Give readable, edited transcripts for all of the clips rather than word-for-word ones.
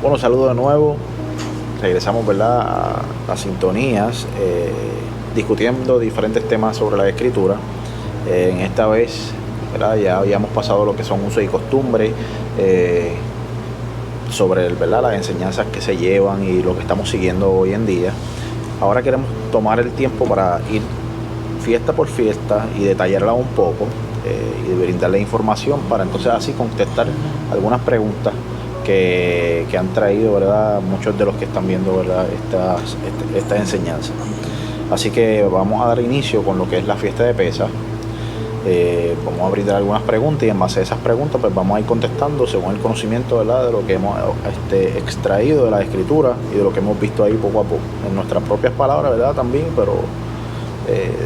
Bueno, saludos de nuevo. Regresamos, ¿verdad?, a las sintonías, discutiendo diferentes temas sobre la escritura. En esta vez, ¿verdad?, ya habíamos pasado lo que son usos y costumbres, sobre, ¿verdad?, las enseñanzas que se llevan y lo que estamos siguiendo hoy en día. Ahora queremos tomar el tiempo para ir fiesta por fiesta y detallarla un poco, y brindarle información para entonces así contestar algunas preguntas que han traído, ¿verdad?, muchos de los que están viendo, ¿verdad?, estas enseñanzas. Así que vamos a dar inicio con lo que es la fiesta de Pesaj. Vamos a brindar algunas preguntas y en base a esas preguntas pues vamos a ir contestando según el conocimiento, ¿verdad?, de lo que hemos extraído de la escritura y de lo que hemos visto ahí poco a poco, en nuestras propias palabras, ¿verdad?, también, pero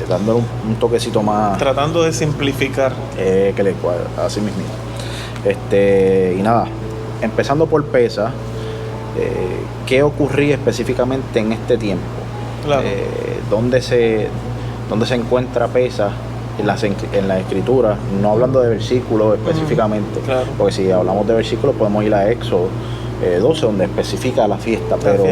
dándole un toquecito más, tratando de simplificar, que le cuadra, así mismo. Y nada, empezando por Pesaj, ¿qué ocurría específicamente en este tiempo? claro. ¿Dónde se encuentra Pesaj en la escritura? No hablando de versículos específicamente, claro. porque si hablamos de versículos podemos ir a Éxodo 12, donde especifica la fiesta, pero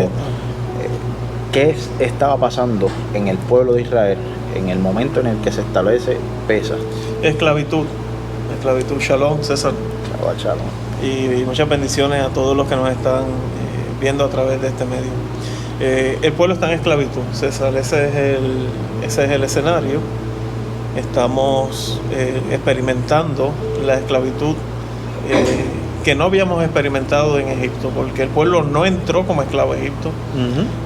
¿qué estaba pasando en el pueblo de Israel en el momento en el que se establece Pesaj? Esclavitud, shalom, César. Shalom. Y muchas bendiciones a todos los que nos están viendo a través de este medio. El pueblo está en esclavitud, César, ese es el escenario. Estamos experimentando la esclavitud que no habíamos experimentado en Egipto, porque el pueblo no entró como esclavo a Egipto.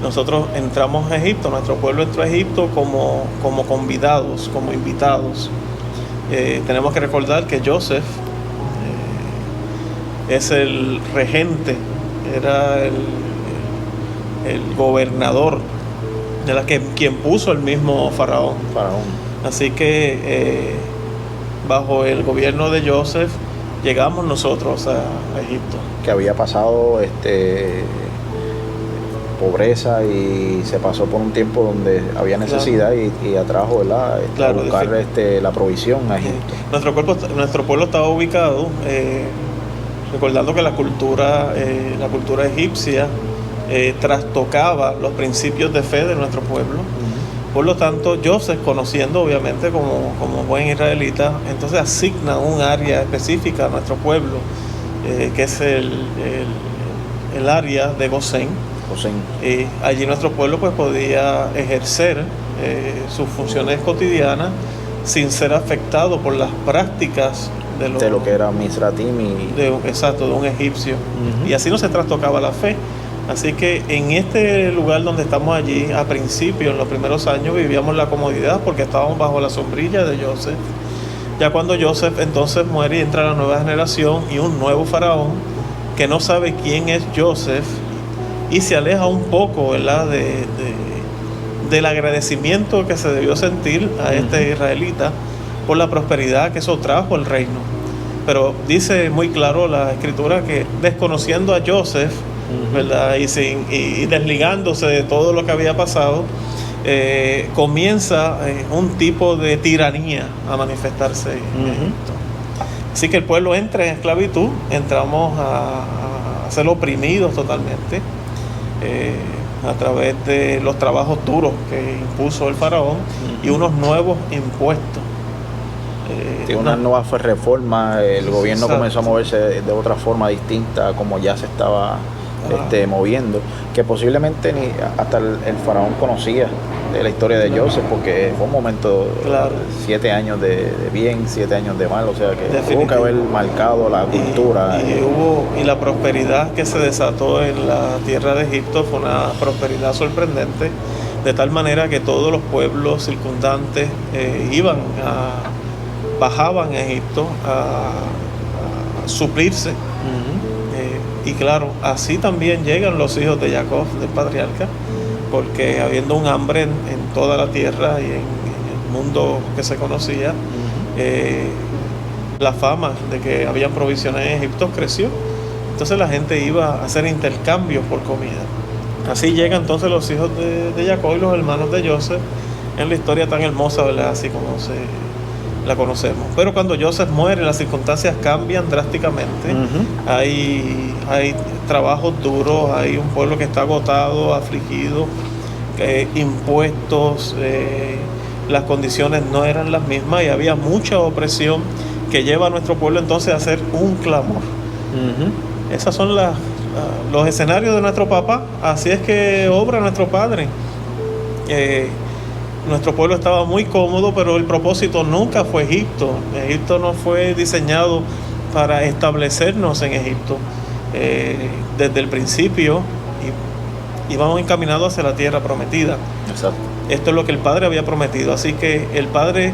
Nosotros entramos a Egipto, nuestro pueblo entró a Egipto como convidados, como invitados. Tenemos que recordar que Joseph es el regente, era el gobernador, quien puso el mismo faraón. Así que bajo el gobierno de Joseph llegamos nosotros a Egipto. Que había pasado pobreza y se pasó por un tiempo donde había necesidad, claro. y atrajo, ¿verdad?, claro, a buscar la provisión a Egipto. Nuestro pueblo estaba ubicado, recordando que la cultura egipcia trastocaba los principios de fe de nuestro pueblo. Por lo tanto, Joseph, conociendo obviamente como buen israelita, entonces asigna un área específica a nuestro pueblo, que es el área de Gosén. Allí nuestro pueblo pues podía ejercer sus funciones cotidianas sin ser afectado por las prácticas de lo que era Misratim de un egipcio. Y así no se trastocaba la fe. Así que en este lugar donde estamos allí, a principio, en los primeros años, vivíamos la comodidad porque estábamos bajo la sombrilla de Joseph. Ya cuando Joseph entonces muere y entra la nueva generación y un nuevo faraón que no sabe quién es Joseph y se aleja un poco, ¿verdad?, del agradecimiento que se debió sentir a este israelita por la prosperidad que eso trajo al reino. Pero dice muy claro la escritura que desconociendo a Joseph, ¿verdad?, y desligándose de todo lo que había pasado, comienza un tipo de tiranía a manifestarse en Egipto. Así que el pueblo entra en esclavitud, entramos a ser oprimidos totalmente a través de los trabajos duros que impuso el faraón y unos nuevos impuestos. Una nueva reforma, el gobierno comenzó a moverse de otra forma distinta a como ya se estaba moviendo, que posiblemente ni hasta el faraón conocía de la historia de Joseph, porque fue un momento, 7 años de bien, 7 años de mal, o sea que tuvo que haber marcado la cultura. Y la prosperidad que se desató en la tierra de Egipto fue una prosperidad sorprendente, de tal manera que todos los pueblos circundantes bajaban a Egipto a suplirse. Y claro, así también llegan los hijos de Jacob, del patriarca, porque habiendo un hambre en toda la tierra y en el mundo que se conocía, la fama de que había provisiones en Egipto creció. Entonces la gente iba a hacer intercambios por comida. Así llegan entonces los hijos de Jacob y los hermanos de Joseph en la historia tan hermosa, ¿verdad?, así como la conocemos. Pero cuando Joseph muere, las circunstancias cambian drásticamente. Hay trabajos duros, hay un pueblo que está agotado, afligido, impuestos, las condiciones no eran las mismas y había mucha opresión que lleva a nuestro pueblo entonces a hacer un clamor. Esos son los escenarios de nuestro papá. Así es que obra nuestro Padre. Nuestro pueblo estaba muy cómodo, pero el propósito nunca fue Egipto. Egipto no fue diseñado para establecernos en Egipto. Desde el principio íbamos encaminados hacia la tierra prometida. Exacto. Esto es lo que el Padre había prometido. Así que el Padre,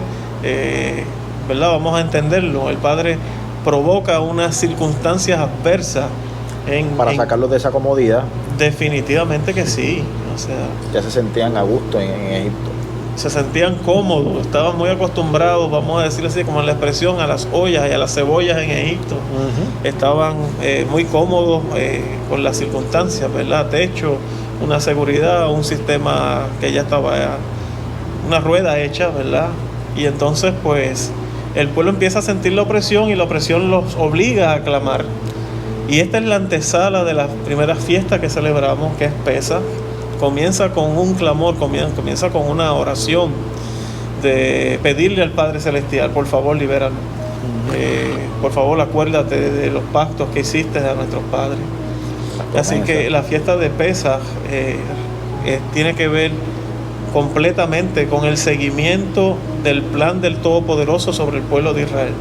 ¿verdad? Vamos a entenderlo. El Padre provoca unas circunstancias adversas para sacarlos de esa comodidad. Definitivamente que sí. O sea, ya se sentían a gusto en Egipto. Se sentían cómodos, estaban muy acostumbrados, vamos a decir así, como en la expresión, a las ollas y a las cebollas en Egipto. Estaban muy cómodos con las circunstancias, ¿verdad? Techo, una seguridad, un sistema que ya estaba, una rueda hecha, ¿verdad? Y entonces, pues, el pueblo empieza a sentir la opresión y la opresión los obliga a clamar. Y esta es la antesala de las primeras fiestas que celebramos, que es Pesaj. Comienza con un clamor, comienza con una oración de pedirle al Padre Celestial, por favor, libéranos. Por favor, acuérdate de los pactos que hiciste a nuestros padres. Así que la fiesta de Pesaj tiene que ver completamente con el seguimiento del plan del Todopoderoso sobre el pueblo de Israel.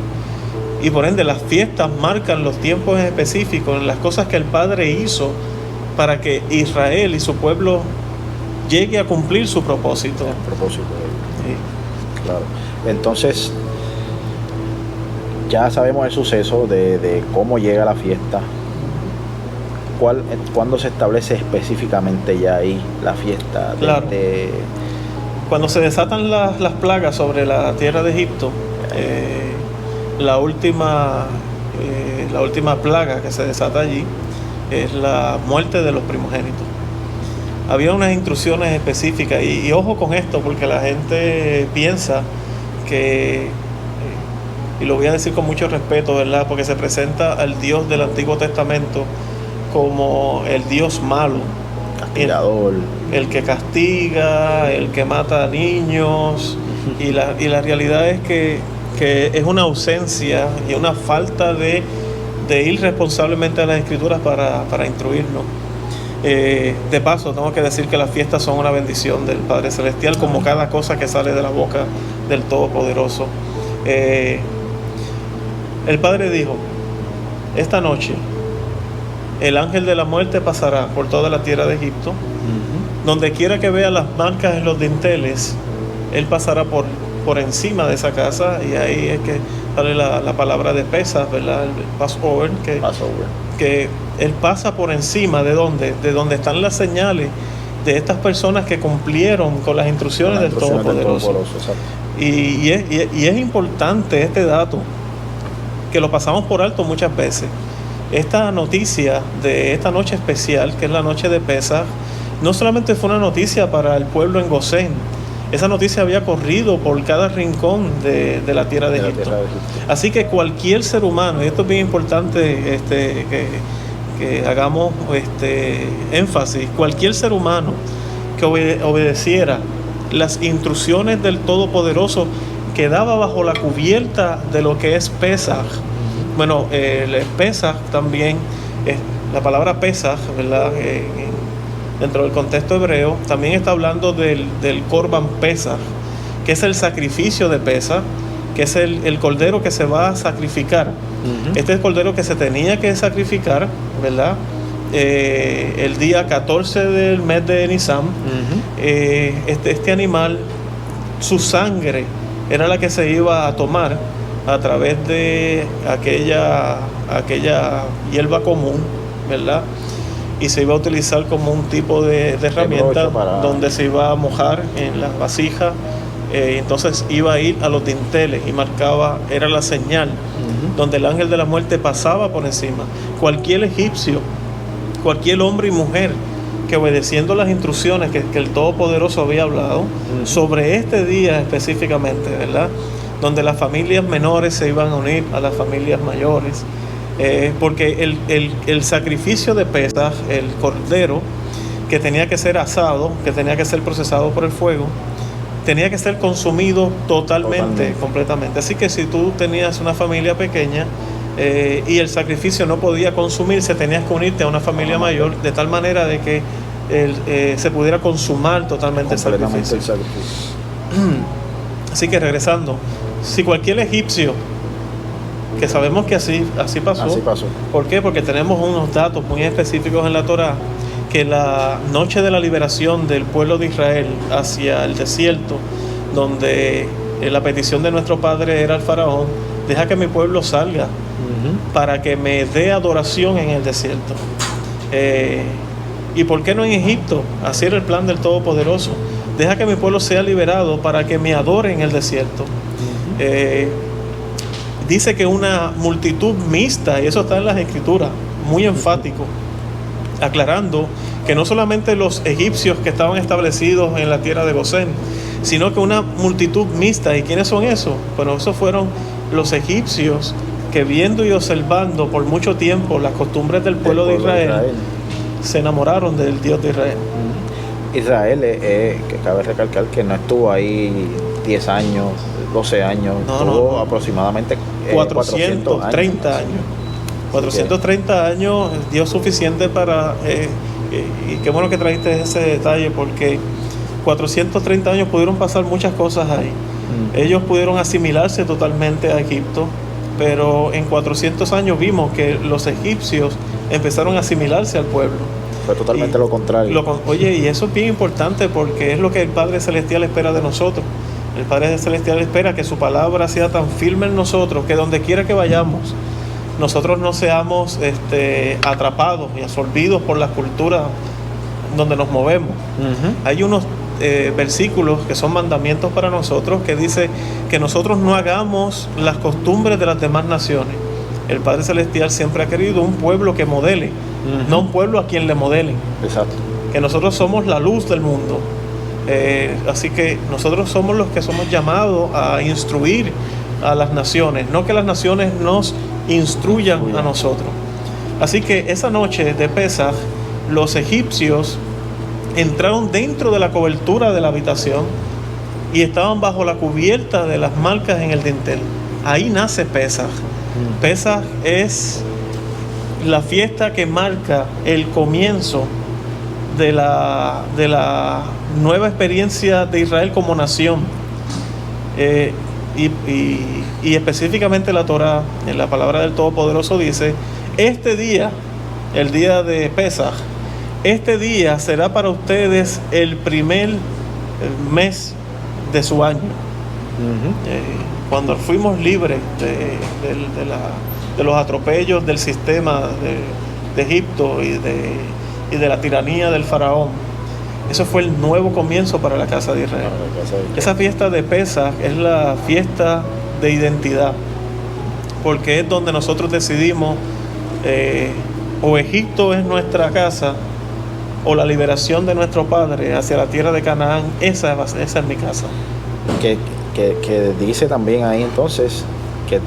Y por ende, las fiestas marcan los tiempos específicos, las cosas que el Padre hizo para que Israel y su pueblo llegue a cumplir su propósito. El propósito. Sí. Claro. Entonces, ya sabemos el suceso de cómo llega la fiesta. ¿Cuándo se establece específicamente ya ahí la fiesta? Claro. Cuando se desatan las plagas sobre la tierra de Egipto, la última plaga que se desata allí es la muerte de los primogénitos. Había unas instrucciones específicas y ojo con esto, porque la gente piensa que, y lo voy a decir con mucho respeto, ¿verdad? Porque se presenta al Dios del Antiguo Testamento como el Dios malo, castigador, el que castiga, el que mata a niños, y la realidad es que es una ausencia y una falta de ir responsablemente a las Escrituras para instruirnos. De paso, tengo que decir que las fiestas son una bendición del Padre Celestial, como cada cosa que sale de la boca del Todopoderoso. El Padre dijo: esta noche el ángel de la muerte pasará por toda la tierra de Egipto. Donde quiera que vea las marcas en los dinteles, él pasará por encima de esa casa, y ahí es que sale la palabra de Pesaj, ¿verdad? El Passover, que él pasa por encima de donde están las señales de estas personas que cumplieron con las instrucciones del Todopoderoso. Y es importante este dato, que lo pasamos por alto muchas veces. Esta noticia de esta noche especial, que es la noche de Pesaj, no solamente fue una noticia para el pueblo en Gosén. Esa noticia había corrido por cada rincón de la tierra de Egipto. Así que cualquier ser humano, y esto es bien importante que hagamos énfasis, cualquier ser humano que obedeciera las instrucciones del Todopoderoso quedaba bajo la cubierta de lo que es Pesaj. Bueno, el Pesaj también, la palabra Pesaj, ¿verdad? Dentro del contexto hebreo, también está hablando del Corban Pesaj, que es el sacrificio de Pesaj, que es el cordero que se va a sacrificar. Este es el cordero que se tenía que sacrificar, ¿verdad? El día 14 del mes de Nisan. Este animal, su sangre era la que se iba a tomar a través de aquella hierba común, ¿verdad? Y se iba a utilizar como un tipo de herramienta donde se iba a mojar en las vasijas. Entonces iba a ir a los dinteles y marcaba, era la señal donde el ángel de la muerte pasaba por encima. Cualquier egipcio, cualquier hombre y mujer que, obedeciendo las instrucciones que el Todopoderoso había hablado sobre este día específicamente, ¿verdad? donde las familias menores se iban a unir a las familias mayores, porque el sacrificio de Pesaj, el cordero, que tenía que ser asado, que tenía que ser procesado por el fuego, tenía que ser consumido totalmente, completamente. Así que si tú tenías una familia pequeña y el sacrificio no podía consumirse, tenías que unirte a una familia mayor, de tal manera de que se pudiera consumar totalmente el sacrificio. Así que regresando, si cualquier egipcio, que sabemos que así pasó. ¿Por qué? Porque tenemos unos datos muy específicos en la Torá, que la noche de la liberación del pueblo de Israel hacia el desierto, donde la petición de nuestro padre era al faraón: deja que mi pueblo salga para que me dé adoración en el desierto. ¿Y por qué no en Egipto? Así era el plan del Todopoderoso. Deja que mi pueblo sea liberado para que me adore en el desierto. Dice que una multitud mixta, y eso está en las Escrituras, muy enfático, aclarando que no solamente los egipcios que estaban establecidos en la tierra de Gosén, sino que una multitud mixta. ¿Y quiénes son esos? Bueno, esos fueron los egipcios que, viendo y observando por mucho tiempo las costumbres del pueblo de Israel, se enamoraron del Dios de Israel. Israel, que cabe recalcar que no estuvo ahí 10 años, 12 años, estuvo aproximadamente 430 años. 430 años, Dios suficiente para... y qué bueno que trajiste ese detalle, porque 430 años pudieron pasar muchas cosas ahí. Ellos pudieron asimilarse totalmente a Egipto, pero en 400 años vimos que los egipcios empezaron a asimilarse al pueblo. Fue totalmente lo contrario. Oye, y eso es bien importante, porque es lo que el Padre Celestial espera de nosotros. El Padre Celestial espera que su palabra sea tan firme en nosotros, que donde quiera que vayamos, nosotros no seamos atrapados y absorbidos por la cultura donde nos movemos. Hay unos versículos que son mandamientos para nosotros, que dice que nosotros no hagamos las costumbres de las demás naciones. El Padre Celestial siempre ha querido un pueblo que modele, no un pueblo a quien le modelen. Exacto. Que nosotros somos la luz del mundo. Así que nosotros somos los que somos llamados a instruir a las naciones, no que las naciones nos instruyan a nosotros. Así que esa noche de Pesaj, los egipcios entraron dentro de la cobertura de la habitación y estaban bajo la cubierta de las marcas en el dintel. Ahí nace Pesaj. Pesaj es la fiesta que marca el comienzo de la nueva experiencia de Israel como nación. Y específicamente la Torá, en la palabra del Todopoderoso, dice: este día, el día de Pesaj, este día será para ustedes el primer mes de su año. Cuando fuimos libres de los atropellos del sistema de Egipto y de la tiranía del faraón, eso fue el nuevo comienzo para la casa de Israel. Esa fiesta de Pesaj es la fiesta de identidad, porque es donde nosotros decidimos o Egipto es nuestra casa, o la liberación de nuestro padre hacia la tierra de Canaán. Esa es mi casa. Que dice también ahí entonces que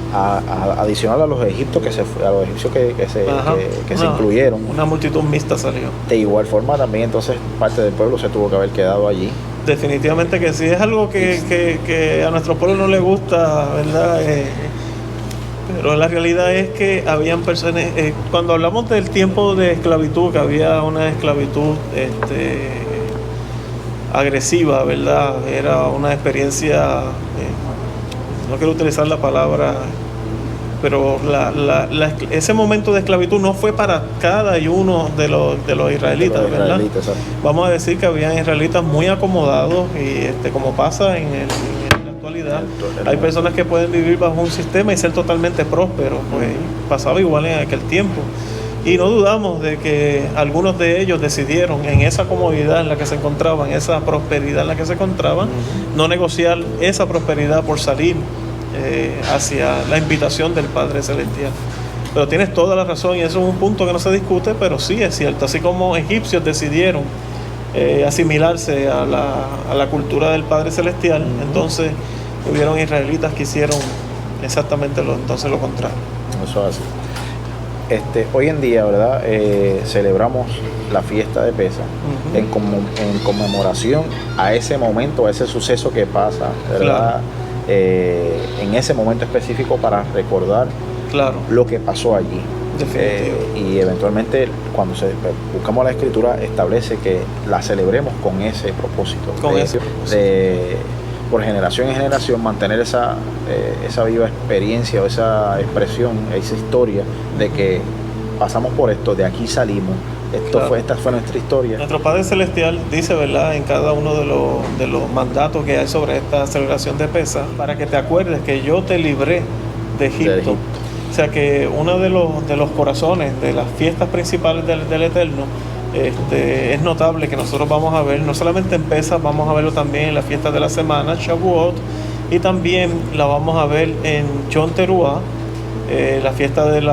adicional a los egipcios que se incluyeron, una multitud mixta salió. De igual forma también entonces parte del pueblo se tuvo que haber quedado allí. Definitivamente que sí, es algo que a nuestro pueblo no le gusta, ¿verdad? Pero la realidad es que habían personas, cuando hablamos del tiempo de esclavitud, que había una esclavitud agresiva, ¿verdad? Era una experiencia, no quiero utilizar la palabra, pero ese momento de esclavitud no fue para cada uno de los israelitas, ¿verdad? Vamos a decir que habían israelitas muy acomodados y como pasa en la actualidad, hay personas que pueden vivir bajo un sistema y ser totalmente prósperos, pues pasaba igual en aquel tiempo. Y no dudamos de que algunos de ellos decidieron, en esa comodidad en la que se encontraban, esa prosperidad en la que se encontraban, no negociar esa prosperidad por salir hacia la invitación del Padre Celestial. Pero tienes toda la razón, y eso es un punto que no se discute, pero sí es cierto. Así como egipcios decidieron asimilarse a la cultura del Padre Celestial, entonces hubieron israelitas que hicieron exactamente entonces lo contrario. Eso es así. Hoy en día, ¿verdad? Celebramos la fiesta de Pesaj en conmemoración a ese momento, a ese suceso que pasa, ¿verdad? Claro. En ese momento específico para recordar lo que pasó allí. Y eventualmente cuando buscamos la escritura establece que la celebremos con ese propósito, por generación en generación mantener esa viva experiencia o esa expresión, esa historia de que pasamos por esto, de aquí salimos, esta fue nuestra historia. Nuestro Padre Celestial dice, ¿verdad?, en cada uno de los mandatos que hay sobre esta celebración de Pesaj, para que te acuerdes que yo te libré de Egipto. O sea que uno de los corazones de las fiestas principales del Eterno, es notable que nosotros vamos a ver, no solamente en Pesaj, vamos a verlo también en la fiesta de la semana, Shavuot, y también la vamos a ver en Yom Teruah, la fiesta del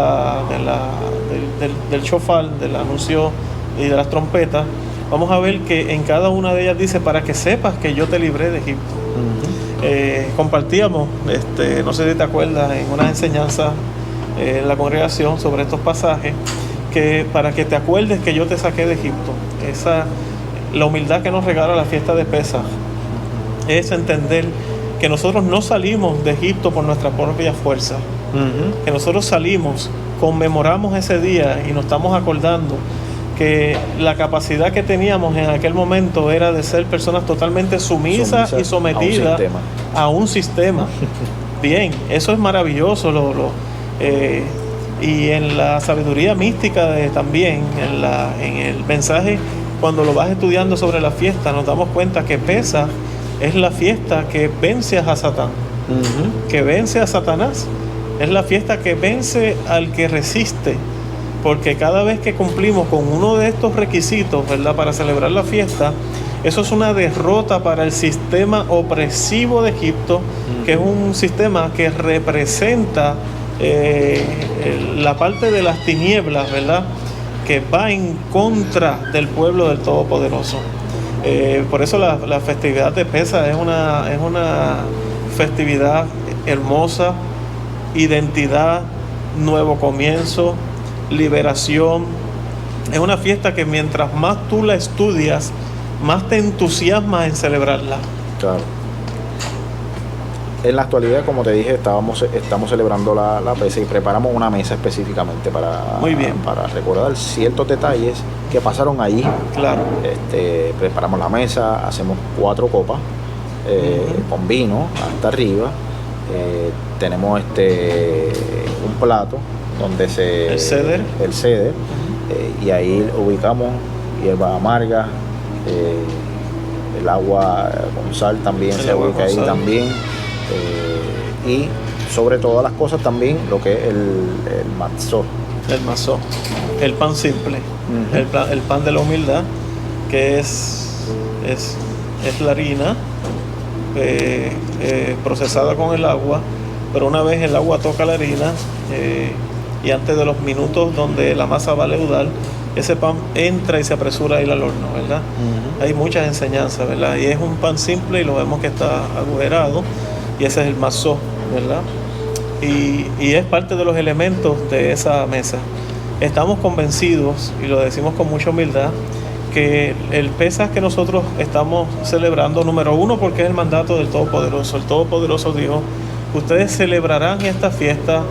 shofar, del anuncio y de las trompetas. Vamos a ver que en cada una de ellas dice, para que sepas que yo te libré de Egipto. Compartíamos, no sé si te acuerdas, en una enseñanza en la congregación sobre estos pasajes, que para que te acuerdes que yo te saqué de Egipto. La humildad que nos regala la fiesta de Pesaj es entender que nosotros no salimos de Egipto por nuestra propia fuerza, que nosotros salimos, conmemoramos ese día y nos estamos acordando que la capacidad que teníamos en aquel momento era de ser personas totalmente sumisas y sometidas a un sistema. Bien, eso es maravilloso. Y en la sabiduría mística también, en el mensaje, cuando lo vas estudiando sobre la fiesta, nos damos cuenta que Pesaj es la fiesta que vence a Satán, que vence a Satanás. Es la fiesta que vence al que resiste, porque cada vez que cumplimos con uno de estos requisitos, ¿verdad?, para celebrar la fiesta, eso es una derrota para el sistema opresivo de Egipto, que es un sistema que representa la parte de las tinieblas, ¿verdad?, que va en contra del pueblo del Todopoderoso. Por eso la festividad de Pesaj es una festividad hermosa, identidad, nuevo comienzo, liberación. Es una fiesta que mientras más tú la estudias, más te entusiasmas en celebrarla. Claro. En la actualidad, como te dije, estamos celebrando la Pesaj y preparamos una mesa específicamente para recordar ciertos detalles que pasaron allí. Claro. Preparamos la mesa, hacemos 4 copas con vino hasta arriba. Tenemos un plato donde el ceder, y ahí ubicamos hierba amarga, el agua con sal también se ubica ahí también. Y sobre todas las cosas también lo que es el matzó. El matzó, el pan simple, el pan de la humildad, que es la harina procesada con el agua, pero una vez el agua toca la harina y antes de los minutos donde la masa va a leudar, ese pan entra y se apresura a ir al horno, ¿verdad? Hay muchas enseñanzas, ¿verdad? Y es un pan simple y lo vemos que está agujerado. Y ese es el matzó, ¿verdad? Y es parte de los elementos de esa mesa. Estamos convencidos, y lo decimos con mucha humildad, que el Pesaj que nosotros estamos celebrando, número uno, porque es el mandato del Todopoderoso. El Todopoderoso dijo, ustedes celebrarán esta fiesta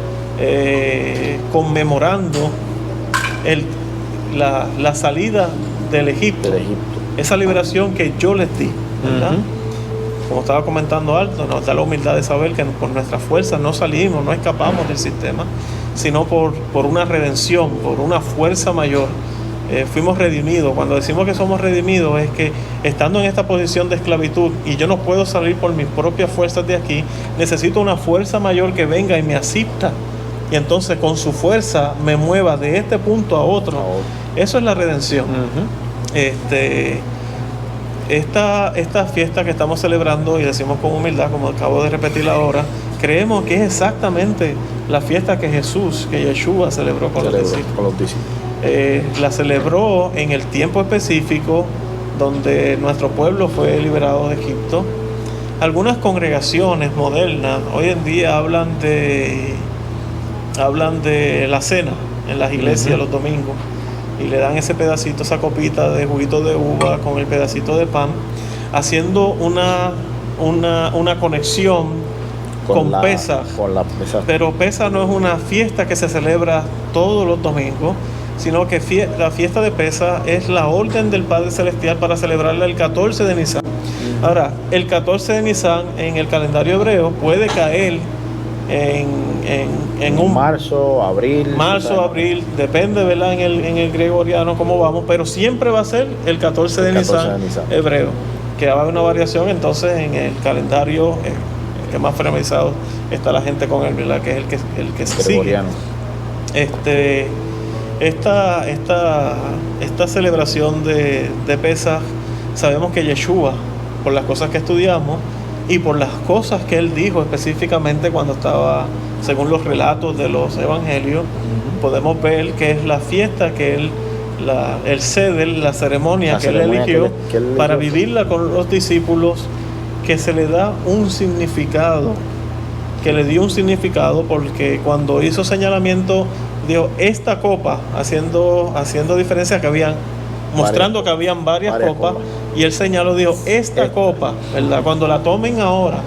conmemorando la salida del Egipto, esa liberación que yo les di, ¿verdad? Como estaba comentando Alto, nos da la humildad de saber que por nuestras fuerzas no salimos, no escapamos del sistema, sino por una redención, por una fuerza mayor. Fuimos redimidos. Cuando decimos que somos redimidos es que estando en esta posición de esclavitud y yo no puedo salir por mis propias fuerzas de aquí, necesito una fuerza mayor que venga y me asista y entonces con su fuerza me mueva de este punto a otro. Eso es la redención. Esta fiesta que estamos celebrando, y decimos con humildad, como acabo de repetir ahora, creemos que es exactamente la fiesta que Yeshua celebró con los discípulos. La celebró en el tiempo específico donde nuestro pueblo fue liberado de Egipto. Algunas congregaciones modernas hoy en día hablan de la cena en las iglesias los domingos y le dan ese pedacito, esa copita de juguito de uva con el pedacito de pan, haciendo una conexión con Pesaj. Pero Pesaj no es una fiesta que se celebra todos los domingos, sino que la fiesta de Pesaj es la orden del Padre Celestial para celebrarla el 14 de Nisan. Ahora, el 14 de Nisan en el calendario hebreo puede caer en un marzo, abril, depende, ¿verdad? En el gregoriano cómo vamos, pero siempre va a ser el 14 de Nisan hebreo, que va a haber una variación entonces en el calendario que más familiarizado está la gente con él, ¿verdad? Que es el que se sigue. Esta celebración de Pesaj, sabemos que Yeshua, por las cosas que estudiamos y por las cosas que él dijo específicamente cuando estaba, según los relatos de los evangelios, podemos ver que es la fiesta que él, el ceder, la ceremonia que él eligió para vivirla con los discípulos, que se le da un significado, que le dio un significado, porque cuando hizo señalamiento dijo esta copa, haciendo diferencia que habían, mostrando que habían varias copas, y él señaló, dijo esta copa, ¿verdad? Cuando la tomen ahora,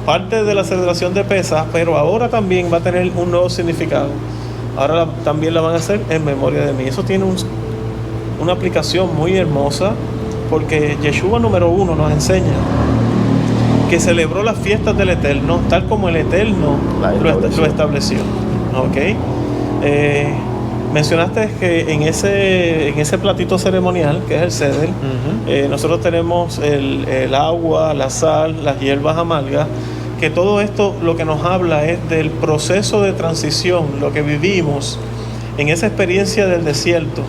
parte de la celebración de Pesaj, pero ahora también va a tener un nuevo significado. Ahora también la van a hacer en memoria de mí. Eso tiene una aplicación muy hermosa, porque Yeshua número 1 nos enseña que celebró las fiestas del Eterno tal como el Eterno lo estableció. ¿Okay? Mencionaste que en ese platito ceremonial, que es el ceder, nosotros tenemos el agua, la sal, las hierbas amargas, que todo esto lo que nos habla es del proceso de transición, lo que vivimos en esa experiencia del desierto.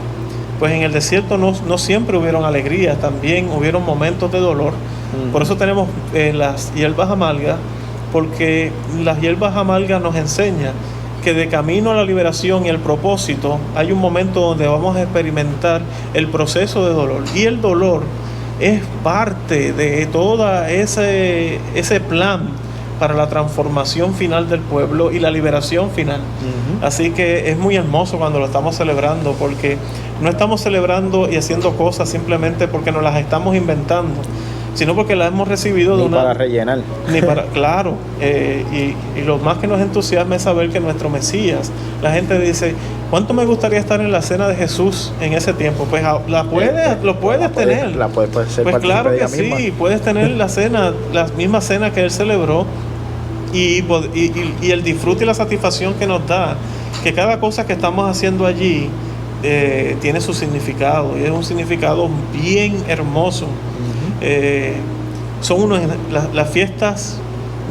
Pues en el desierto no siempre hubieron alegrías, también hubieron momentos de dolor. Por eso tenemos las hierbas amargas, porque las hierbas amargas nos enseñan que de camino a la liberación y el propósito hay un momento donde vamos a experimentar el proceso de dolor, y el dolor es parte de todo ese plan para la transformación final del pueblo y la liberación final. Así que es muy hermoso cuando lo estamos celebrando, porque no estamos celebrando y haciendo cosas simplemente porque nos las estamos inventando, sino porque las hemos recibido para rellenar. Claro, y lo más que nos entusiasma es saber que nuestro Mesías, la gente dice, ¿cuánto me gustaría estar en la cena de Jesús en ese tiempo? Pues lo puedes tener. Puede ser, pues claro que sí, misma. Puedes tener la misma cena que él celebró, y el disfrute y la satisfacción que nos da, que cada cosa que estamos haciendo allí tiene su significado, y es un significado bien hermoso. Las fiestas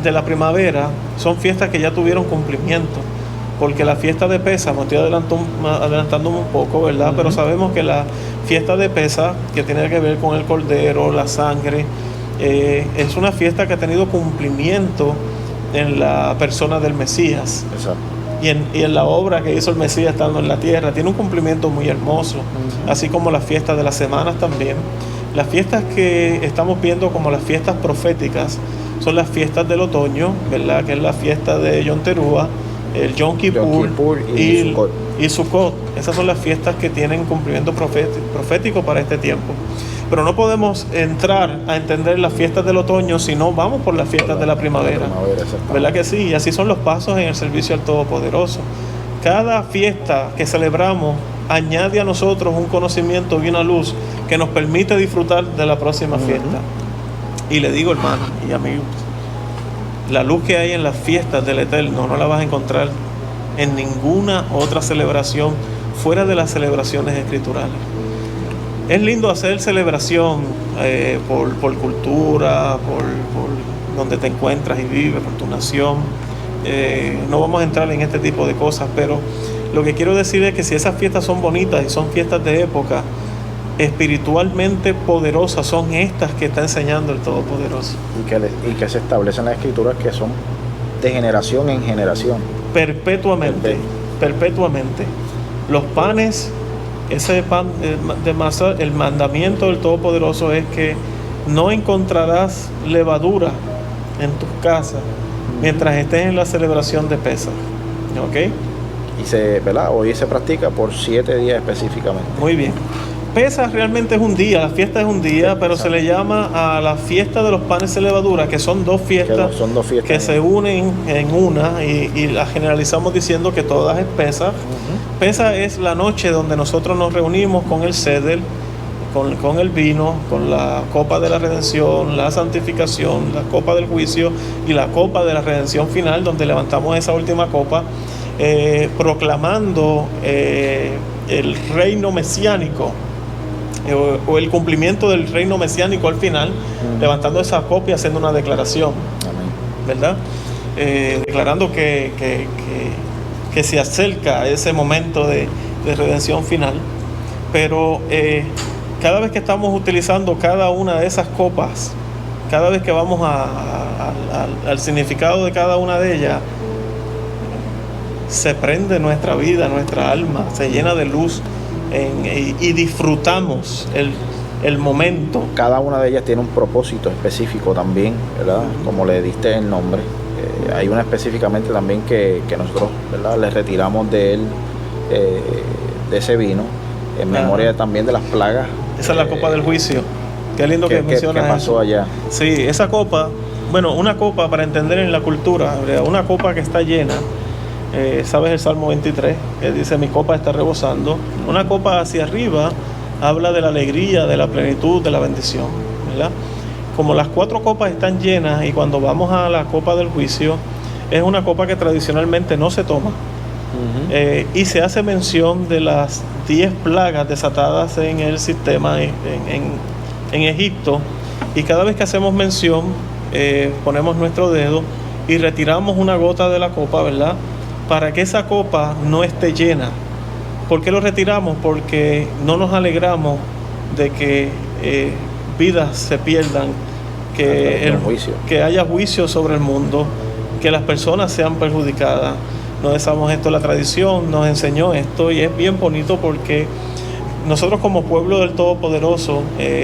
de la primavera son fiestas que ya tuvieron cumplimiento, porque la fiesta de Pesaj, me estoy adelantándome un poco, ¿verdad? Pero sabemos que la fiesta de Pesaj, que tiene que ver con el cordero, la sangre, es una fiesta que ha tenido cumplimiento en la persona del Mesías. Exacto. Y en la obra que hizo el Mesías estando en la tierra, tiene un cumplimiento muy hermoso, así como las fiestas de las semanas también. Las fiestas que estamos viendo como las fiestas proféticas son las fiestas del otoño, ¿verdad? Que es la fiesta de Yom Teruah, el Yom Kippur y Sukkot. Esas son las fiestas que tienen cumplimiento profético para este tiempo. Pero no podemos entrar a entender las fiestas del otoño si no vamos por las fiestas de la primavera. ¿Verdad que sí? Y así son los pasos en el servicio al Todopoderoso. Cada fiesta que celebramos añade a nosotros un conocimiento y una luz que nos permite disfrutar de la próxima fiesta. Y le digo, hermanos y amigos, la luz que hay en las fiestas del Eterno no la vas a encontrar en ninguna otra celebración fuera de las celebraciones escriturales. Es lindo hacer celebración por cultura, por donde te encuentras y vives, por tu nación. No vamos a entrar en este tipo de cosas, pero lo que quiero decir es que si esas fiestas son bonitas y son fiestas de época, espiritualmente poderosas son estas que está enseñando el Todopoderoso. Y que se establecen las escrituras que son de generación en generación. Perpetuamente. Los panes, ese pan de masa, el mandamiento del Todopoderoso es que no encontrarás levadura en tus casas mientras estés en la celebración de Pesaj. ¿Ok? Y ¿verdad? Hoy se practica por 7 días específicamente. Muy bien. Pesaj realmente es un día, la fiesta es un día, Sí, pero exacto. se le llama a la fiesta de los panes de levadura, que son dos fiestas Son 2 fiestas que se unen en una y las generalizamos diciendo que todas es Pesaj. Pesaj es la noche donde nosotros nos reunimos con el ceder, con el vino, con la copa de la redención, la santificación, la copa del juicio y la copa de la redención final, donde levantamos esa última copa, proclamando el reino mesiánico o el cumplimiento del reino mesiánico al final, levantando esa copa y haciendo una declaración, Amén. ¿verdad? Declarando que se acerca ese momento de redención final. Pero cada vez que estamos utilizando cada una de esas copas, cada vez que vamos al significado de cada una de ellas, se prende nuestra vida, nuestra alma, se llena de luz y disfrutamos el momento. Cada una de ellas tiene un propósito específico también, ¿verdad? Como le diste el nombre. Hay una específicamente también que nosotros, ¿verdad?, le retiramos de él, de ese vino, en memoria también de las plagas. Esa es la copa del juicio. Qué lindo que mencionas. ¿Qué pasó allá? Sí, esa copa, bueno, una copa, para entender en la cultura, una copa que está llena, ¿sabes el Salmo 23? Que dice, mi copa está rebosando. Una copa hacia arriba habla de la alegría, de la plenitud, de la bendición, ¿verdad? Como las 4 copas están llenas y cuando vamos a la copa del juicio, es una copa que tradicionalmente no se toma. Y se hace mención de las 10 plagas desatadas en el sistema en Egipto, y cada vez que hacemos mención ponemos nuestro dedo y retiramos una gota de la copa, ¿verdad?, para que esa copa no esté llena. ¿Por qué lo retiramos? Porque no nos alegramos de que vidas se pierdan, que haya juicio sobre el mundo, que las personas sean perjudicadas. No deseamos esto. La tradición nos enseñó esto y es bien bonito porque nosotros como pueblo del Todopoderoso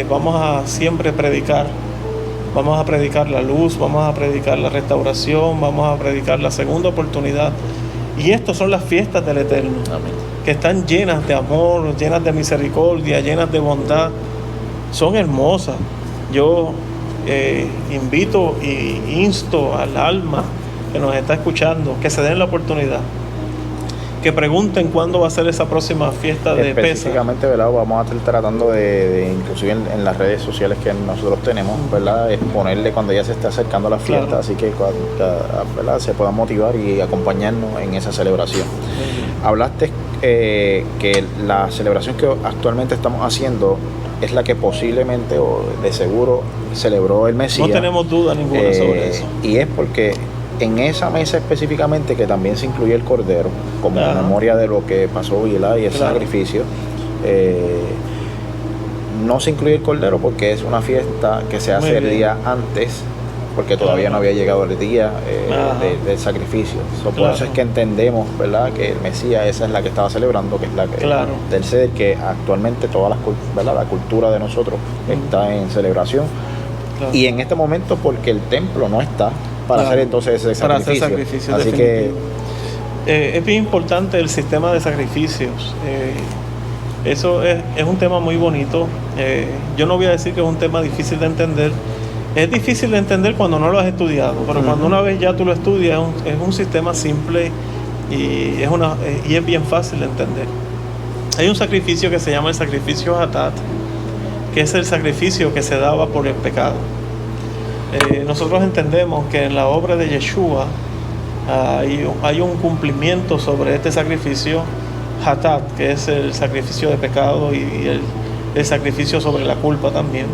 vamos a siempre predicar. Vamos a predicar la luz, vamos a predicar la restauración, vamos a predicar la segunda oportunidad. Y estas son las fiestas del Eterno. Amén. Que están llenas de amor, llenas de misericordia, llenas de bondad. Son hermosas. Yo invito e insto al alma que nos está escuchando que se den la oportunidad, que pregunten cuándo va a ser esa próxima fiesta de Pesaj. Específicamente, ¿verdad?, vamos a estar tratando de inclusive en las redes sociales que nosotros tenemos, ¿verdad?, exponerle cuando ya se esté acercando la fiesta, claro. Así que, ¿verdad?, se puedan motivar y acompañarnos en esa celebración. Hablaste que la celebración que actualmente estamos haciendo es la que posiblemente o de seguro celebró el Mesías. No tenemos duda ninguna sobre eso. Y es porque en esa mesa específicamente que también se incluye el cordero como memoria de lo que pasó y ese sacrificio, no se incluye el cordero porque es una fiesta que se hace el día antes, porque todavía no había llegado el día del sacrificio. Por eso es que entendemos, ¿verdad?, que el Mesías, esa es la que estaba celebrando, que es la que del ceder, que actualmente toda la cultura de nosotros está en celebración. Y en este momento porque el templo no está para hacer entonces ese sacrificio. Así que es bien importante el sistema de sacrificios. Eso es un tema muy bonito. Yo no voy a decir que es un tema difícil de entender. Es difícil de entender cuando no lo has estudiado, pero cuando una vez ya tú lo estudias, es un sistema simple y es bien fácil de entender. Hay un sacrificio que se llama el sacrificio Hatat, que es el sacrificio que se daba por el pecado. Nosotros entendemos que en la obra de Yeshua hay un cumplimiento sobre este sacrificio Hatat, que es el sacrificio de pecado y el sacrificio sobre la culpa también.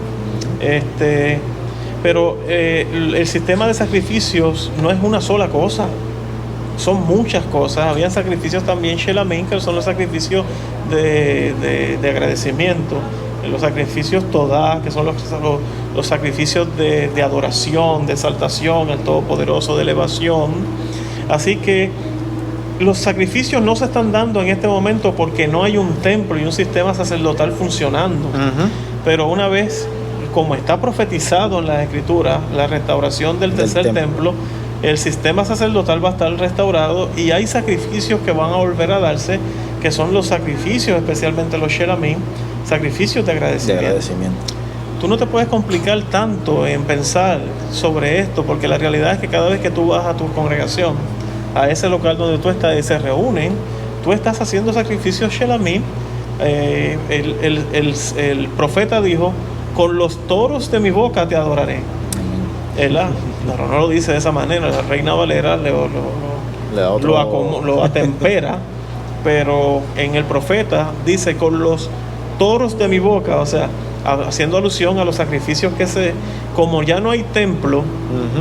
Pero el sistema de sacrificios no es una sola cosa, son muchas cosas. Habían sacrificios también Shelamim, que son los sacrificios de agradecimiento, los sacrificios Todá, que son los sacrificios de adoración, de exaltación al Todopoderoso, de elevación. Así que los sacrificios no se están dando en este momento porque no hay un templo y un sistema sacerdotal funcionando. Pero una vez como está profetizado en las Escrituras, la restauración del tercer templo, el sistema sacerdotal va a estar restaurado y hay sacrificios que van a volver a darse, que son los sacrificios, especialmente los Shelamim, sacrificios de agradecimiento. Tú no te puedes complicar tanto en pensar sobre esto, porque la realidad es que cada vez que tú vas a tu congregación, a ese local donde tú estás y se reúnen, tú estás haciendo sacrificios Shelamim. El profeta dijo: con los toros de mi boca te adoraré. No lo dice de esa manera. La Reina Valera lo atempera, pero en el profeta dice: con los toros de mi boca, o sea, haciendo alusión a los sacrificios como ya no hay templo,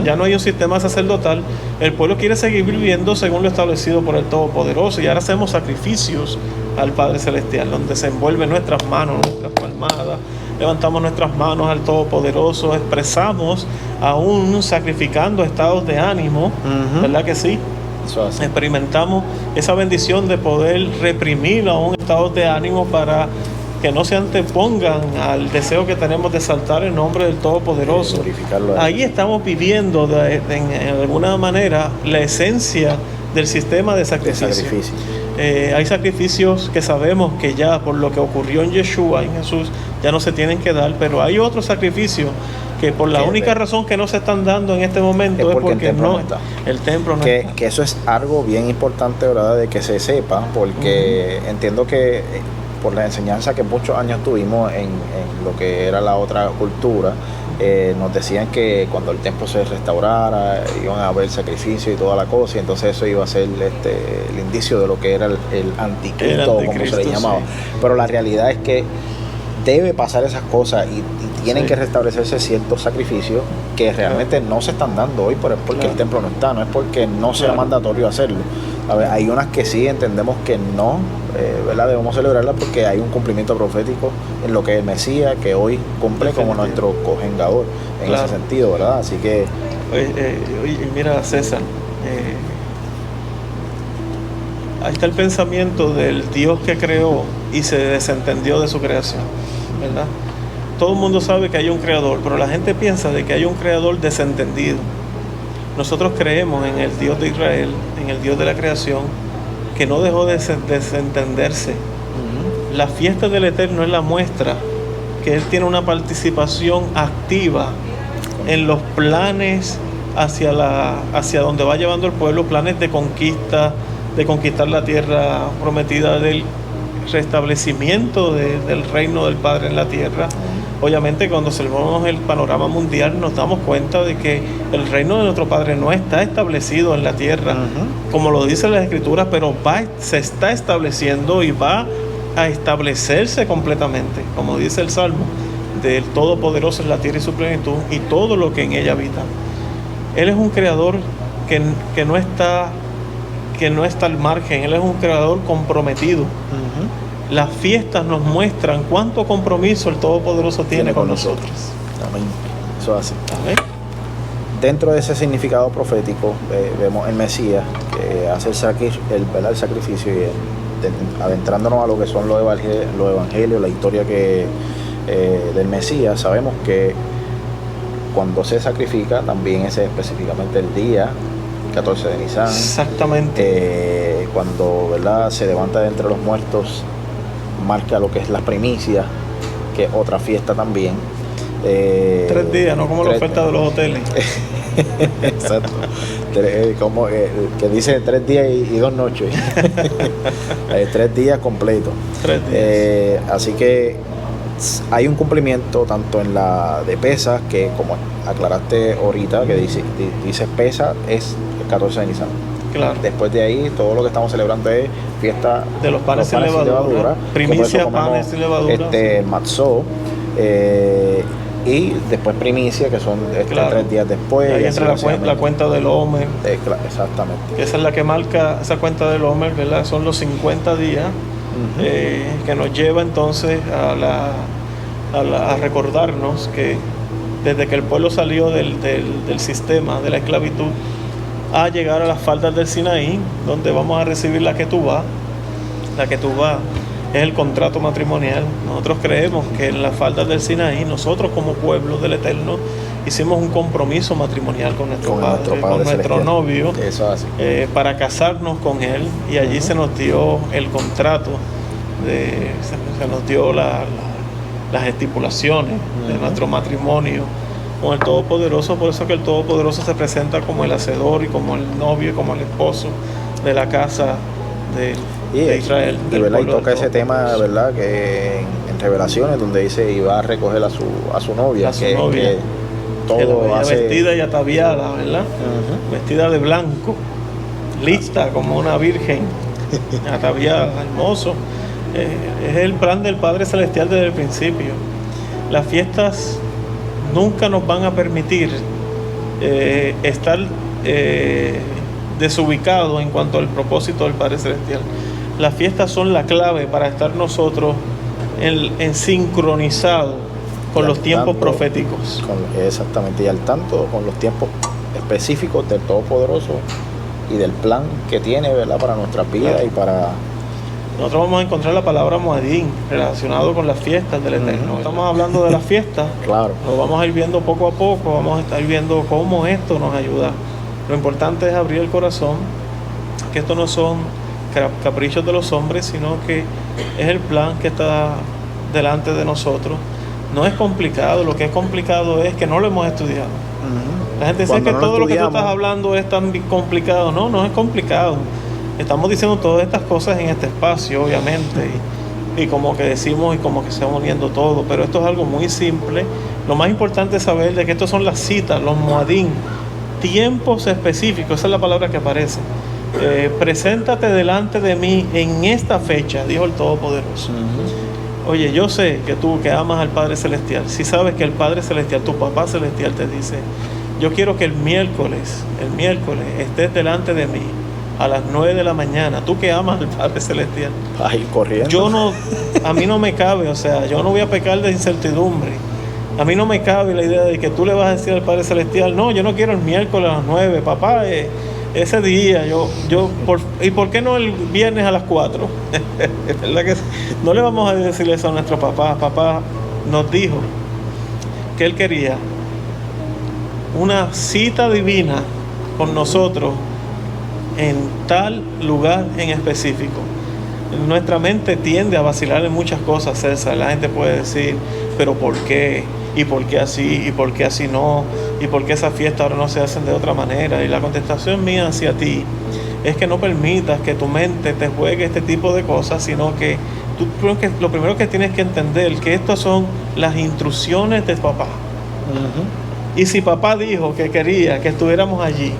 ya no hay un sistema sacerdotal, el pueblo quiere seguir viviendo según lo establecido por el Todopoderoso, y ahora hacemos sacrificios al Padre Celestial, donde se envuelven nuestras manos, nuestras palmadas, levantamos nuestras manos al Todopoderoso, expresamos aún sacrificando estados de ánimo, ¿verdad que sí? Experimentamos esa bendición de poder reprimir aún estados de ánimo para que no se antepongan al deseo que tenemos de exaltar el nombre del Todopoderoso. Ahí estamos viviendo en alguna manera la esencia del sistema de sacrificio. Hay sacrificios que sabemos que ya por lo que ocurrió en Yeshua, en Jesús, ya no se tienen que dar, pero hay otros sacrificios que por la única razón que no se están dando en este momento es porque el templo no está. Que eso es algo bien importante, ¿verdad?, de que se sepa, porque entiendo que por la enseñanza que muchos años tuvimos en lo que era la otra cultura, nos decían que cuando el templo se restaurara iban a haber sacrificio y toda la cosa, y entonces eso iba a ser el indicio de lo que era el anticristo, como se le llamaba. Sí. Pero la realidad es que debe pasar esas cosas y tienen que restablecerse ciertos sacrificios que realmente no se están dando hoy porque el templo no está, no es porque no sea mandatorio hacerlo. A ver, hay unas que sí entendemos que no, ¿verdad? Debemos celebrarlas porque hay un cumplimiento profético en lo que es el Mesías, que hoy cumple como nuestro cojengador en ese sentido, ¿verdad? Así que... mira, César, ahí está el pensamiento del Dios que creó y se desentendió de su creación, ¿verdad? Todo el mundo sabe que hay un creador, pero la gente piensa de que hay un creador desentendido. Nosotros creemos en el Dios de Israel, en el Dios de la creación, que no dejó de desentenderse. La fiesta del Eterno es la muestra que Él tiene una participación activa en los planes hacia donde va llevando el pueblo, planes de conquista, de conquistar la tierra prometida, del restablecimiento del reino del Padre en la tierra. Obviamente, cuando observamos el panorama mundial, nos damos cuenta de que el reino de nuestro Padre no está establecido en la tierra, como lo dicen las Escrituras, pero se está estableciendo y va a establecerse completamente, como dice el Salmo, del Todopoderoso en la tierra y su plenitud, y todo lo que en ella habita. Él es un creador que no está al margen, Él es un creador comprometido. Las fiestas nos muestran cuánto compromiso el Todopoderoso tiene con nosotros. Amén. Eso hace. Amén. Dentro de ese significado profético, vemos el Mesías que hace el sacrificio, y adentrándonos a lo que son los evangelios, la historia del Mesías, sabemos que cuando se sacrifica también es específicamente el día 14 de Nisan. Exactamente. Cuando, ¿verdad?, se levanta de entre los muertos, marca lo que es la primicia, que es otra fiesta también. 3 días, no como la oferta de los hoteles. Exacto. Como que dice 3 días y 2 noches. 3 días completos. 3 días. Así que hay un cumplimiento tanto en la de Pesas, que como aclaraste ahorita, que dice Pesas es el 14 de Nisan. Claro. Después de ahí, todo lo que estamos celebrando es fiesta de los panes y levadura, primicia, panes y levadura, matzó, y después primicia, que son 3 días después. Ahí entra la cuenta del Omer. Exactamente. Esa es la que marca esa cuenta del Omer, ¿verdad? Son los 50 días que nos lleva entonces a recordarnos que desde que el pueblo salió del sistema de la esclavitud a llegar a las faldas del Sinaí, donde vamos a recibir la Ketubá. La Ketubá es el contrato matrimonial. Nosotros creemos que en las faldas del Sinaí, nosotros como pueblo del Eterno, hicimos un compromiso matrimonial con nuestro Padre, con nuestro novio, para casarnos con Él, y allí se nos dio el contrato, se nos dio las estipulaciones de nuestro matrimonio con el Todopoderoso. Por eso que el Todopoderoso se presenta como el hacedor y como el novio y como el esposo de la casa de Israel. Y toca ese tema, ¿verdad? Que en Revelaciones, donde dice iba a recoger a su novia. Que todo hace... vestida y ataviada, ¿verdad? Vestida de blanco, lista como una virgen, ataviada, hermoso. Es el plan del Padre Celestial desde el principio. Las fiestas nunca nos van a permitir estar desubicados en cuanto al propósito del Padre Celestial. Las fiestas son la clave para estar nosotros en sincronizado con los tiempos proféticos. Exactamente, y al tanto con los tiempos específicos del Todopoderoso y del plan que tiene, ¿verdad?, para nuestras vidas. Y para... Nosotros vamos a encontrar la palabra Moadín relacionado con las fiestas del Eterno. Estamos hablando de las fiestas. Claro. Lo vamos a ir viendo poco a poco, vamos a estar viendo cómo esto nos ayuda. Lo importante es abrir el corazón, que esto no son caprichos de los hombres, sino que es el plan que está delante de nosotros. No es complicado, lo que es complicado es que no lo hemos estudiado. La gente dice que todo lo que tú estás hablando es tan complicado. No es complicado. Estamos diciendo todas estas cosas en este espacio, obviamente, y como que decimos y como que se va uniendo todo, pero esto es algo muy simple. Lo más importante es saber de que estos son las citas, los moadín, tiempos específicos, esa es la palabra que aparece. Preséntate delante de mí en esta fecha, dijo el Todopoderoso. Oye, yo sé que tú que amas al Padre Celestial, si sabes que el Padre Celestial, tu Papá Celestial te dice, yo quiero que el miércoles estés delante de mí a las 9 de la mañana, tú que amas al Padre Celestial. Ay, corriendo. A mí no me cabe, o sea, yo no voy a pecar de incertidumbre. A mí no me cabe la idea de que tú le vas a decir al Padre Celestial, no, yo no quiero el miércoles a las 9, papá, ese día, ¿y por qué no el viernes a las 4? ¿Verdad que no le vamos a decir eso a nuestro papá? Papá nos dijo que él quería una cita divina con nosotros en tal lugar en específico. Nuestra mente tiende a vacilar en muchas cosas, César. La gente puede decir, pero ¿por qué? ¿Y por qué así? ¿Y por qué así no? ¿Y por qué esas fiestas ahora no se hacen de otra manera? Y la contestación mía hacia ti es que no permitas que tu mente te juegue este tipo de cosas, sino que lo primero que tienes que entender que estas son las instrucciones de papá. Y si papá dijo que quería que estuviéramos allí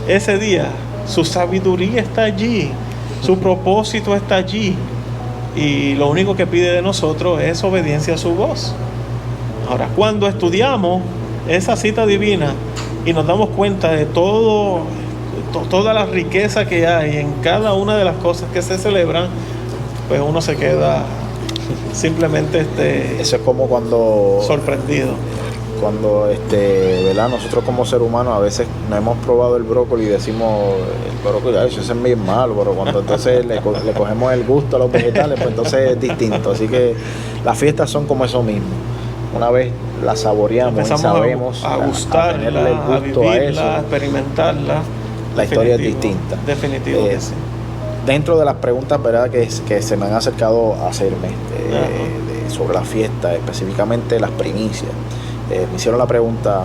ese día, su sabiduría está allí, su propósito está allí, y lo único que pide de nosotros es obediencia a su voz. Ahora, cuando estudiamos esa cita divina y nos damos cuenta de toda la riqueza que hay en cada una de las cosas que se celebran, pues uno se queda simplemente eso es como cuando sorprendido. ¿Verdad? Nosotros como seres humanos a veces no hemos probado el brócoli y decimos, el brócoli, eso es bien malo, pero cuando entonces le cogemos el gusto a los vegetales, pues entonces es distinto. Así que las fiestas son como eso mismo. Una vez las saboreamos y sabemos a gustarla, a vivirla, a experimentarla, la historia es distinta. Definitivo que sí. Dentro de las preguntas, ¿verdad?, que se me han acercado a hacerme sobre la fiesta, específicamente las primicias, me hicieron la pregunta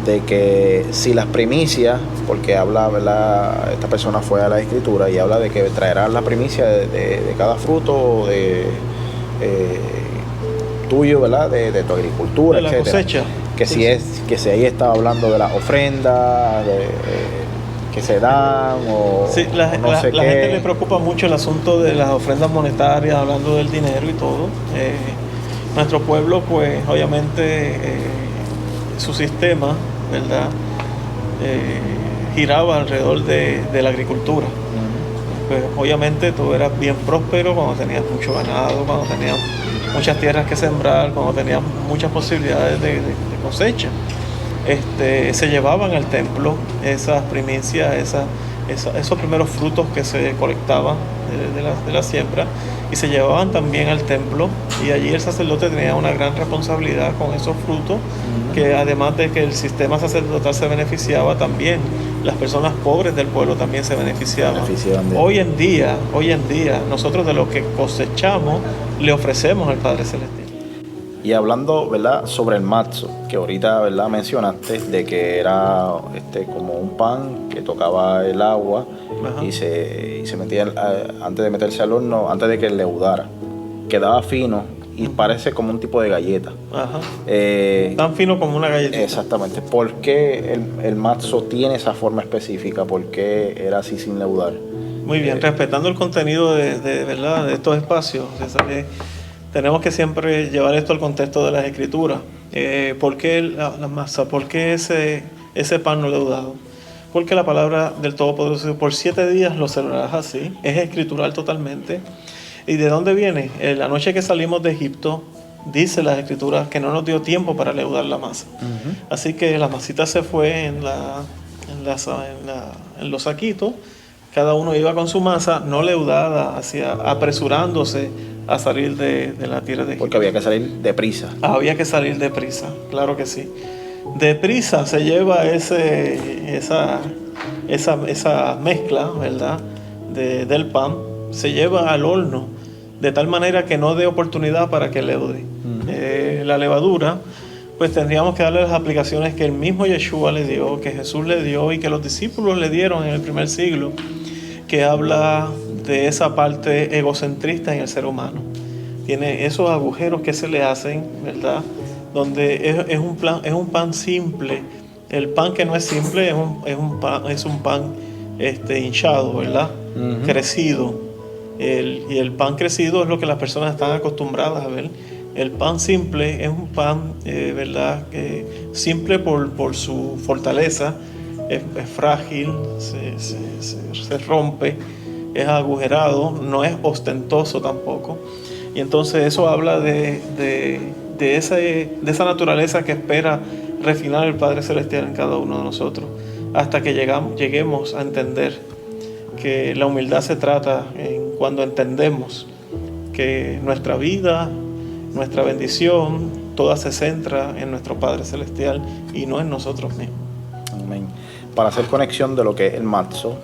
de que si las primicias, porque habla, ¿verdad?, esta persona fue a la escritura y habla de que traerás la primicia de cada fruto tuyo, ¿verdad?, de tu agricultura, de la etcétera. Cosecha. Que si ahí estaba hablando de las ofrendas que se dan o sí, la gente le preocupa mucho el asunto de las ofrendas monetarias, hablando del dinero y todo. Nuestro pueblo, pues obviamente su sistema, ¿verdad?, giraba alrededor de la agricultura. Pues obviamente tú eras bien próspero cuando tenías mucho ganado, cuando tenías muchas tierras que sembrar, cuando tenías muchas posibilidades de cosecha. Se llevaban al templo esas primicias, esos primeros frutos que se colectaban de la siembra, y se llevaban también al templo, y allí el sacerdote tenía una gran responsabilidad con esos frutos, que además de que el sistema sacerdotal se beneficiaba, también las personas pobres del pueblo también se beneficiaban. Hoy en día, nosotros de lo que cosechamos le ofrecemos al Padre Celestial. Y hablando, ¿verdad?, sobre el matzo, que ahorita, ¿verdad?, mencionaste de que era como un pan que tocaba el agua. Ajá. y se metía antes de meterse al horno, antes de que leudara. Quedaba fino y parece como un tipo de galleta. Ajá. Tan fino como una galletita. Exactamente. ¿Por qué el matzo tiene esa forma específica? ¿Por qué era así sin leudar? Muy bien, respetando el contenido ¿verdad?, de estos espacios, tenemos que siempre llevar esto al contexto de las Escrituras. ¿Por qué la masa? ¿Por qué ese pan no leudado? Porque la palabra del Todopoderoso, por 7 días lo celebrarás así, es escritural totalmente. ¿Y de dónde viene? La noche que salimos de Egipto, dice las Escrituras que no nos dio tiempo para leudar la masa. Uh-huh. Así que la masita se fue en los saquitos, cada uno iba con su masa no leudada, apresurándose a salir de la tierra de Egipto. Porque había que salir deprisa. Había que salir deprisa, claro que sí. Deprisa se lleva esa mezcla, ¿verdad?, del pan, se lleva al horno de tal manera que no dé oportunidad para que leude. Uh-huh. La levadura, pues tendríamos que darle las aplicaciones que el mismo Yeshua le dio, que Jesús le dio y que los discípulos le dieron en el primer siglo, que habla de esa parte egocentrista en el ser humano. Tiene esos agujeros que se le hacen, ¿verdad?, donde es un pan simple. El pan que no es simple es un pan hinchado, ¿verdad? Uh-huh. Crecido. Y el pan crecido es lo que las personas están acostumbradas a ver. El pan simple es un pan, ¿verdad?, simple por su fortaleza, es frágil, se rompe, es agujerado, no es ostentoso tampoco. Y entonces eso habla de esa naturaleza que espera refinar el Padre Celestial en cada uno de nosotros, hasta que lleguemos a entender que la humildad se trata cuando entendemos que nuestra vida, nuestra bendición, toda se centra en nuestro Padre Celestial y no en nosotros mismos. Amén. Para hacer conexión de lo que es el matzo,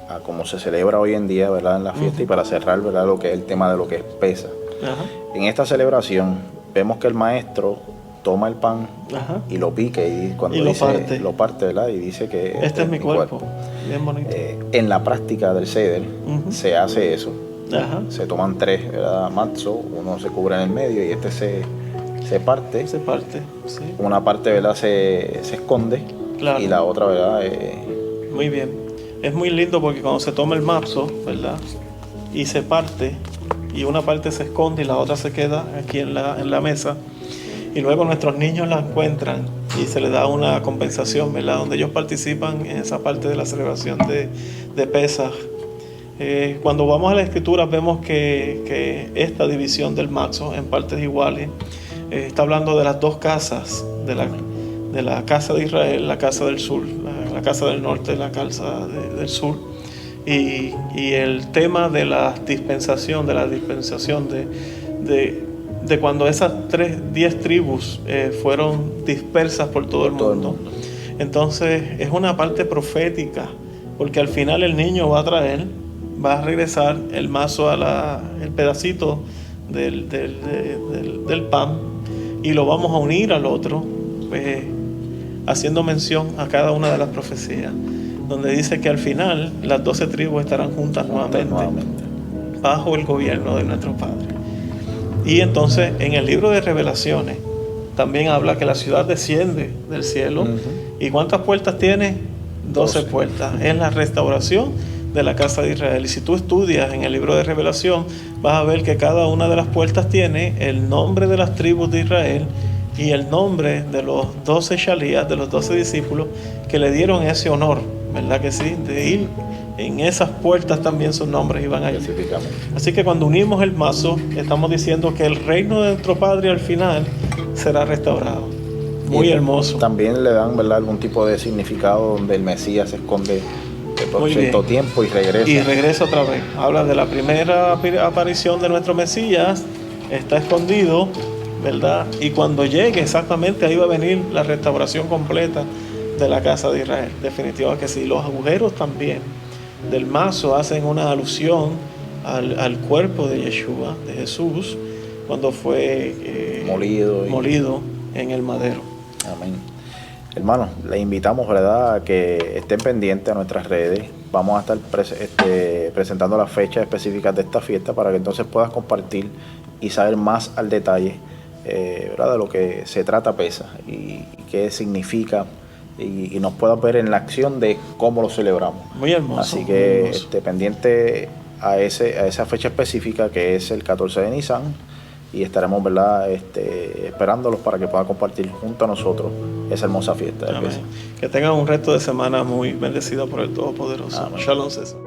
a cómo se celebra hoy en día, ¿verdad?, en la fiesta, uh-huh, y para cerrar, ¿verdad?, lo que es el tema de lo que es pesa. Uh-huh. En esta celebración vemos que el maestro toma el pan, uh-huh, y lo pica y cuando lo parte, ¿verdad?, y dice que este es mi cuerpo. Bien bonito. En la práctica del Seder, uh-huh, se hace eso. Uh-huh. Se toman 3, ¿verdad?, matzo, uno se cubre en el medio y se parte. Se parte, sí. Una parte, ¿verdad?, se esconde, claro, y la otra, ¿verdad? Muy bien. Es muy lindo porque cuando se toma el matzo, ¿verdad?, y se parte, y una parte se esconde y la otra se queda aquí en la mesa, y luego nuestros niños la encuentran y se les da una compensación, ¿verdad?, donde ellos participan en esa parte de la celebración de Pesaj. Cuando vamos a la Escritura vemos que esta división del matzo en partes iguales está hablando de las dos casas, de la casa de Israel, la casa del sur, la casa del norte, la casa del sur, y el tema de la dispensación de cuando esas 10 tribus fueron dispersas por todo el mundo. Entonces es una parte profética, porque al final el niño va a regresar el mazo el pedacito del pan, y lo vamos a unir al otro, pues, haciendo mención a cada una de las profecías, donde dice que al final las 12 tribus estarán juntas nuevamente bajo el gobierno de nuestro Padre. Y entonces en el libro de Revelaciones también habla que la ciudad desciende del cielo. Uh-huh. ¿Y cuántas puertas tiene? 12 puertas. Es la restauración de la casa de Israel. Y si tú estudias en el libro de Revelación, vas a ver que cada una de las puertas tiene el nombre de las tribus de Israel y el nombre de los 12 shalías, de los 12 discípulos que le dieron ese honor, ¿verdad que sí?, de ir en esas puertas, también sus nombres iban allí. Así que cuando unimos el mazo, estamos diciendo que el reino de nuestro Padre al final será restaurado. Muy hermoso. También le dan, ¿verdad?, algún tipo de significado donde el Mesías se esconde por Muy cierto bien. tiempo y regresa. Y regresa otra vez. Habla de la primera aparición de nuestro Mesías, está escondido, ¿verdad? Y cuando llegue exactamente ahí va a venir la restauración completa de la casa de Israel. Definitivamente que sí. Los agujeros también del mazo hacen una alusión al cuerpo de Yeshua, de Jesús, cuando fue molido en el madero. Amén. Hermanos, les invitamos, ¿verdad?, a que estén pendientes a nuestras redes. Vamos a estar presentando las fechas específicas de esta fiesta para que entonces puedas compartir y saber más al detalle, ¿verdad?, de lo que se trata Pesaj y qué significa, y nos puedas ver en la acción de cómo lo celebramos. Muy hermoso. Así que muy hermoso. Pendiente a esa fecha específica, que es el 14 de Nisan, y estaremos, ¿verdad?, esperándolos para que puedan compartir junto a nosotros esa hermosa fiesta. Amén. Que tengan un resto de semana muy bendecido por el Todopoderoso. Amén. Shalom, César.